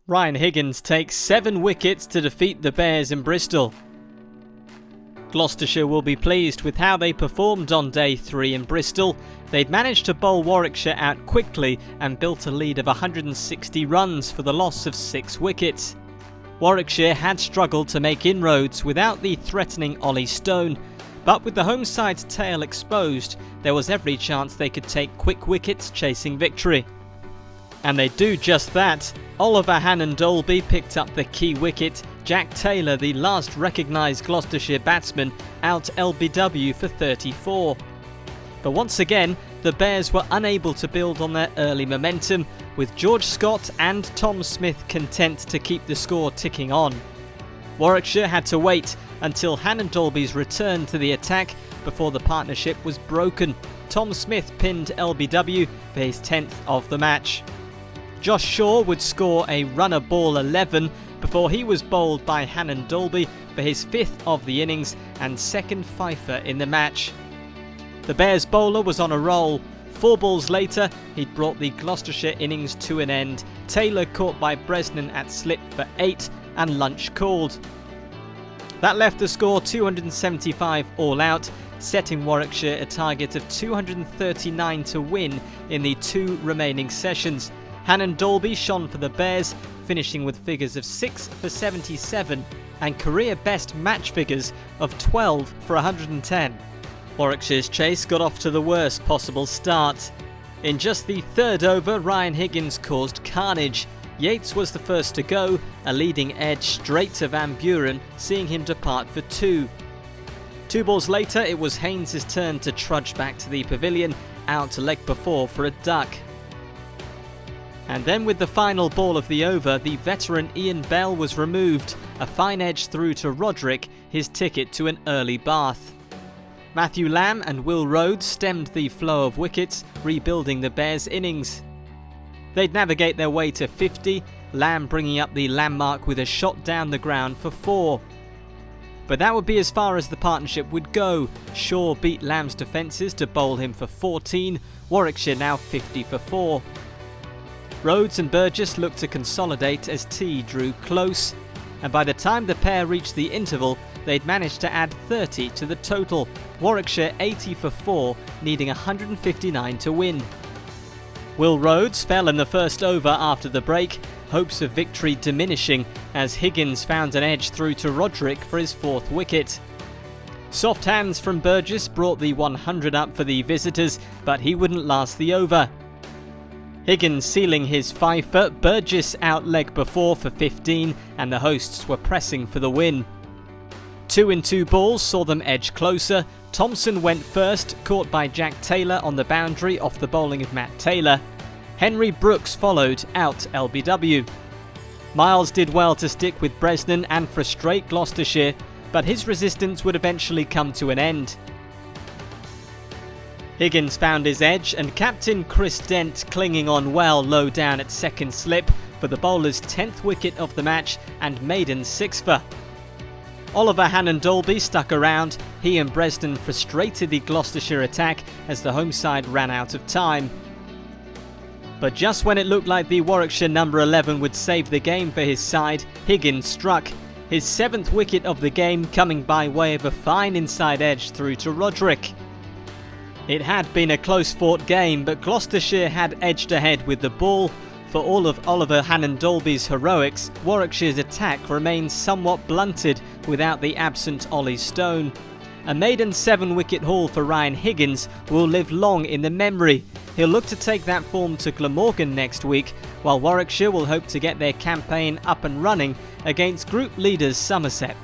Ryan Higgins takes 7 wickets to defeat the Bears in Bristol. Gloucestershire will be pleased with how they performed on day 3 in Bristol. They'd managed to bowl Warwickshire out quickly and built a lead of 160 runs for the loss of 6 wickets. Warwickshire had struggled to make inroads without the threatening Ollie Stone, but with the home side's tail exposed, there was every chance they could take quick wickets chasing victory. And they do just that. Oliver Hannon-Dolby picked up the key wicket. Jack Taylor, the last recognised Gloucestershire batsman, out LBW for 34. But once again, the Bears were unable to build on their early momentum, with George Scott and Tom Smith content to keep the score ticking on. Warwickshire had to wait until Hannon-Dolby's return to the attack before the partnership was broken. Tom Smith pinned LBW for his 10th of the match. Josh Shaw would score a runner ball 11 before he was bowled by Hannon-Dolby for his 5th of the innings and 2nd fifer in the match. The Bears bowler was on a roll. 4 balls later, he'd brought the Gloucestershire innings to an end. Taylor caught by Bresnan at slip for 8 and lunch called. That left the score 275 all out, setting Warwickshire a target of 239 to win in the 2 remaining sessions. Hannon-Dolby shone for the Bears, finishing with figures of 6 for 77 and career best match figures of 12 for 110. Warwickshire's chase got off to the worst possible start. In just the 3rd over, Ryan Higgins caused carnage. Yates was the first to go, a leading edge straight to Van Buren, seeing him depart for 2. 2 balls later, it was Haynes' turn to trudge back to the pavilion, out to leg before for a duck. And then with the final ball of the over, the veteran Ian Bell was removed, a fine edge through to Roderick, his ticket to an early bath. Matthew Lamb and Will Rhodes stemmed the flow of wickets, rebuilding the Bears' innings. They'd navigate their way to 50, Lamb bringing up the landmark with a shot down the ground for 4. But that would be as far as the partnership would go. Shaw beat Lamb's defences to bowl him for 14, Warwickshire now 50 for 4. Rhodes and Burgess looked to consolidate as tea drew close, and by the time the pair reached the interval, they'd managed to add 30 to the total. Warwickshire 80 for 4, needing 159 to win. Will Rhodes fell in the first over after the break, hopes of victory diminishing as Higgins found an edge through to Roderick for his 4th wicket. Soft hands from Burgess brought the 100 up for the visitors, but he wouldn't last the over. Higgins sealing his fifer, Burgess out leg before for 15, and the hosts were pressing for the win. 2 in 2 balls saw them edge closer. Thompson went first, caught by Jack Taylor on the boundary off the bowling of Matt Taylor. Henry Brooks followed, out LBW. Miles did well to stick with Bresnan and frustrate Gloucestershire, but his resistance would eventually come to an end. Higgins found his edge, and captain Chris Dent clinging on well low down at 2nd slip for the bowler's 10th wicket of the match and maiden 6fer. Oliver Hannon-Dolby stuck around. He and Bresnan frustrated the Gloucestershire attack as the home side ran out of time. But just when it looked like the Warwickshire number 11 would save the game for his side, Higgins struck. His 7th wicket of the game coming by way of a fine inside edge through to Roderick. It had been a close-fought game, but Gloucestershire had edged ahead with the ball. For all of Oliver Hannon-Dolby's heroics, Warwickshire's attack remains somewhat blunted without the absent Ollie Stone. A maiden 7-wicket haul for Ryan Higgins will live long in the memory. He'll look to take that form to Glamorgan next week, while Warwickshire will hope to get their campaign up and running against group leaders Somerset.